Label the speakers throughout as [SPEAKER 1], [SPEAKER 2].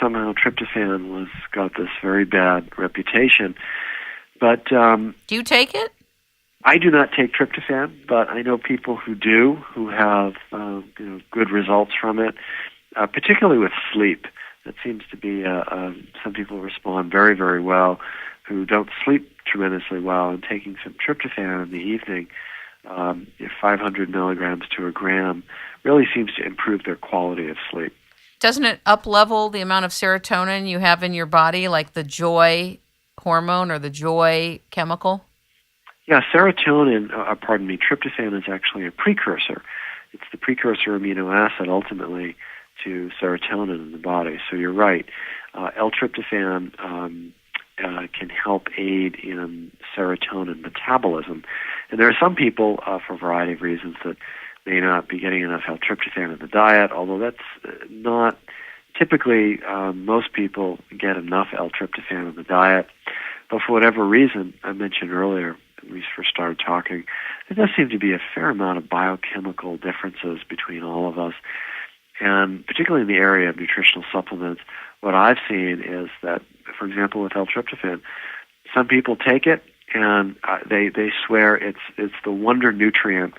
[SPEAKER 1] somehow tryptophan got this very bad reputation. But
[SPEAKER 2] do you take it?
[SPEAKER 1] I do not take tryptophan, but I know people who do, who have good results from it, particularly with sleep. That seems to be some people respond very, very well who don't sleep tremendously well, and taking some tryptophan in the evening, 500 milligrams to a gram, really seems to improve their quality of sleep.
[SPEAKER 2] Doesn't it up-level the amount of serotonin you have in your body, like the joy hormone or the joy chemical?
[SPEAKER 1] Yeah, tryptophan is actually a precursor. It's the precursor amino acid, ultimately, to serotonin in the body. So you're right. L-tryptophan can help aid in serotonin metabolism. And there are some people, for a variety of reasons, that may not be getting enough L-tryptophan in the diet, although that's not typically. Most people get enough L-tryptophan in the diet. But for whatever reason, I mentioned earlier, when we first started talking, there does seem to be a fair amount of biochemical differences between all of us. And particularly in the area of nutritional supplements, what I've seen is that, for example, with L-tryptophan, some people take it and they swear it's the wonder nutrient,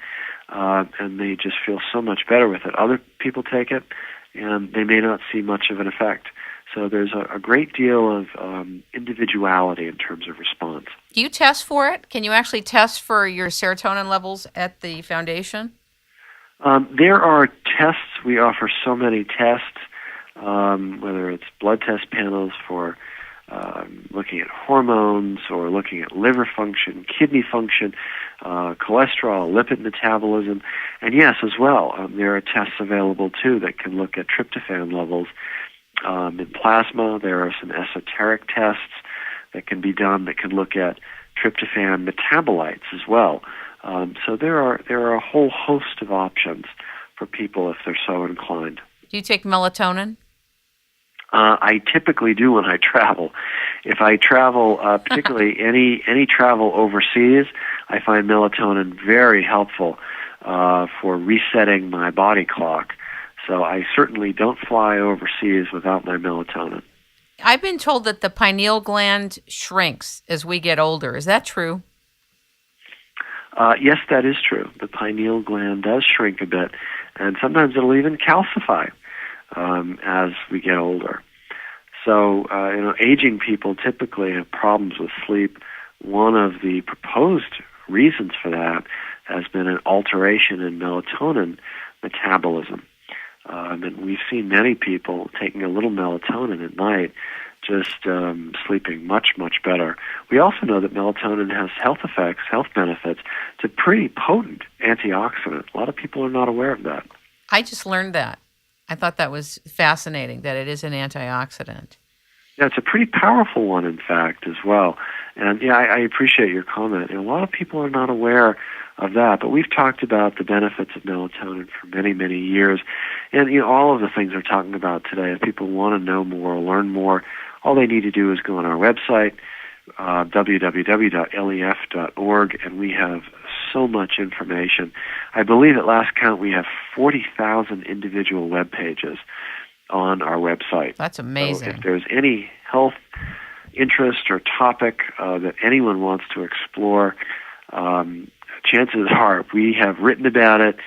[SPEAKER 1] and they just feel so much better with it. Other people take it and they may not see much of an effect. So there's a great deal of individuality in terms of response.
[SPEAKER 2] Do you test for it? Can you actually test for your serotonin levels at the foundation?
[SPEAKER 1] There are tests. We offer so many tests, whether it's blood test panels for looking at hormones or looking at liver function, kidney function, cholesterol, lipid metabolism. And yes, as well, there are tests available too that can look at tryptophan levels in plasma. There are some esoteric tests that can be done that can look at tryptophan metabolites as well. So there are a whole host of options for people if they're so inclined.
[SPEAKER 2] Do you take melatonin?
[SPEAKER 1] I typically do when I travel. If I travel, particularly any travel overseas, I find melatonin very helpful for resetting my body clock. So I certainly don't fly overseas without my melatonin.
[SPEAKER 2] I've been told that the pineal gland shrinks as we get older. Is that true?
[SPEAKER 1] Yes, that is true. The pineal gland does shrink a bit, and sometimes it'll even calcify as we get older. So, aging people typically have problems with sleep. One of the proposed reasons for that has been an alteration in melatonin metabolism. And we've seen many people taking a little melatonin at night, just sleeping much, much better. We also know that melatonin has health effects, health benefits. It's a pretty potent antioxidant. A lot of people are not aware of that.
[SPEAKER 2] I just learned that. I thought that was fascinating, that it is an antioxidant.
[SPEAKER 1] Yeah, it's a pretty powerful one, in fact, as well. And yeah, I appreciate your comment. And a lot of people are not aware of that, but we've talked about the benefits of melatonin for many, many years. And all of the things we're talking about today, if people want to know more or learn more, all they need to do is go on our website, www.lef.org, and we have so much information. I believe at last count we have 40,000 individual web pages on our website.
[SPEAKER 2] That's amazing.
[SPEAKER 1] So if there's any health interest or topic that anyone wants to explore, chances are we have written about it,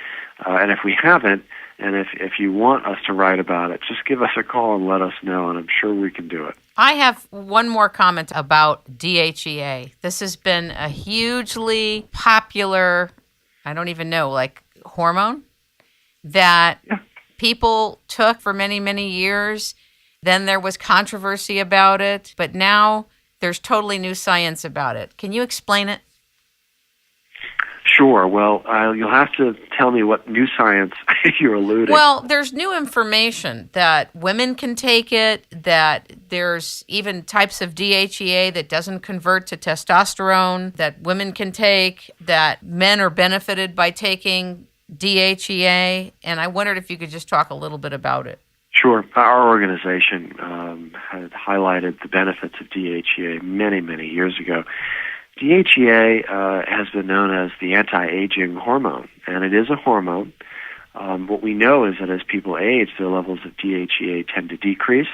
[SPEAKER 1] and if we haven't, and if you want us to write about it, just give us a call and let us know, and I'm sure we can do it.
[SPEAKER 2] I have one more comment about DHEA. This has been a hugely popular, I don't even know, like hormone that people took for many, many years. Then there was controversy about it, but now there's totally new science about it. Can you explain it?
[SPEAKER 1] Sure. Well, you'll have to tell me what new science you're alluding.
[SPEAKER 2] Well, there's new information that women can take it, that there's even types of DHEA that doesn't convert to testosterone that women can take, that men are benefited by taking DHEA. And I wondered if you could just talk a little bit about it.
[SPEAKER 1] Sure. Our organization had highlighted the benefits of DHEA many, many years ago. DHEA has been known as the anti-aging hormone, and it is a hormone. What we know is that as people age, their levels of DHEA tend to decrease.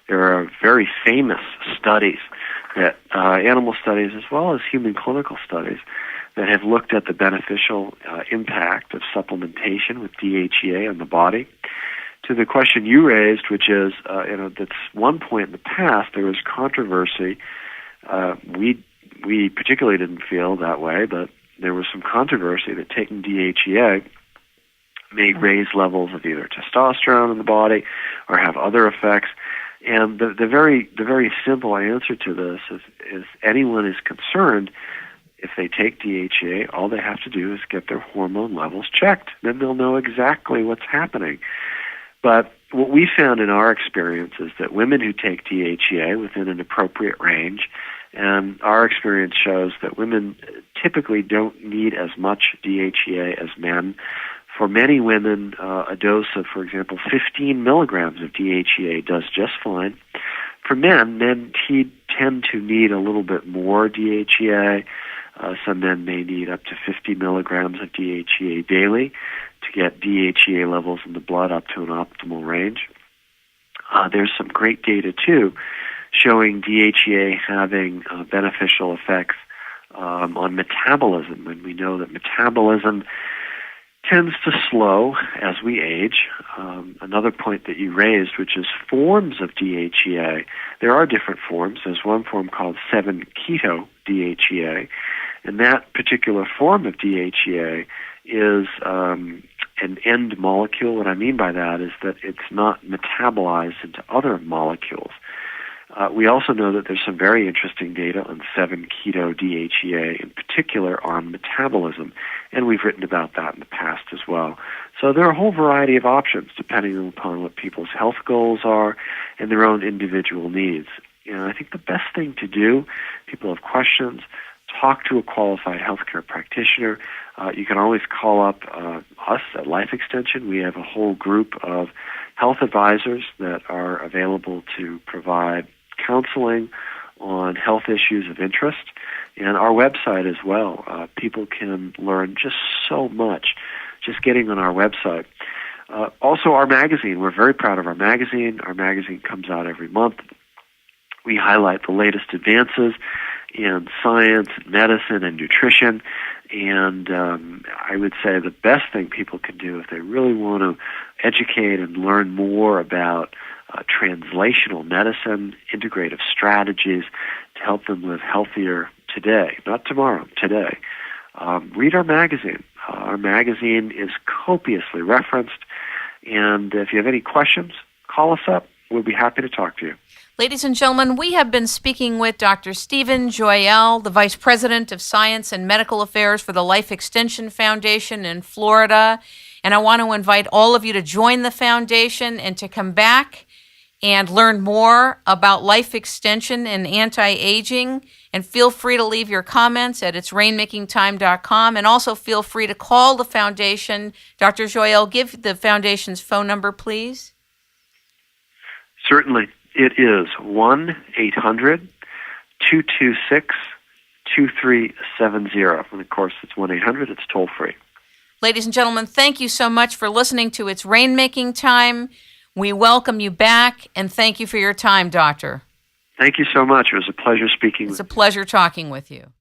[SPEAKER 1] There are very famous studies that animal studies as well as human clinical studies that have looked at the beneficial impact of supplementation with DHEA on the body. To the question you raised, which is, that's one point in the past there was controversy. We particularly didn't feel that way, but there was some controversy that taking DHEA may raise levels of either testosterone in the body or have other effects. And the very simple answer to this is anyone is concerned, if they take DHEA, all they have to do is get their hormone levels checked. Then they'll know exactly what's happening. But what we found in our experience is that women who take DHEA within an appropriate range, and our experience shows that women typically don't need as much DHEA as men. For many women, a dose of, for example, 15 milligrams of DHEA does just fine. For men tend to need a little bit more DHEA. Some men may need up to 50 milligrams of DHEA daily to get DHEA levels in the blood up to an optimal range. There's some great data, too, showing DHEA having beneficial effects on metabolism. And we know that metabolism tends to slow as we age. Another point that you raised, which is forms of DHEA. There are different forms. There's one form called 7-keto DHEA, and that particular form of DHEA is an end molecule. What I mean by that is that it's not metabolized into other molecules. We also know that there's some very interesting data on 7-keto DHEA, in particular on metabolism, and we've written about that in the past as well. So there are a whole variety of options depending upon what people's health goals are and their own individual needs. I think the best thing to do, people have questions, talk to a qualified healthcare practitioner. You can always call up us at Life Extension. We have a whole group of health advisors that are available to provide counseling on health issues of interest, and our website as well. People can learn just so much just getting on our website. Also, our magazine. We're very proud of our magazine. Our magazine comes out every month. We highlight the latest advances in science, medicine, and nutrition. And I would say the best thing people can do if they really want to educate and learn more about translational medicine, integrative strategies to help them live healthier today, not tomorrow, today. Read our magazine. Our magazine is copiously referenced. And if you have any questions, call us up. We'll be happy to talk to you.
[SPEAKER 2] Ladies and gentlemen, we have been speaking with Dr. Stephen Joyal, the Vice President of Science and Medical Affairs for the Life Extension Foundation in Florida. And I want to invite all of you to join the foundation and to come back and learn more about life extension and anti-aging. And feel free to leave your comments at itsrainmakingtime.com. And also feel free to call the foundation. Dr. Joyal, give the foundation's phone number, please.
[SPEAKER 1] Certainly. It is 1-800-226-2370. And, of course, it's 1-800. It's toll-free.
[SPEAKER 2] Ladies and gentlemen, thank you so much for listening to It's Rainmaking Time. We welcome you back, and thank you for your time, Doctor.
[SPEAKER 1] Thank you so much. It was a pleasure speaking with you.
[SPEAKER 2] It's a pleasure talking with you.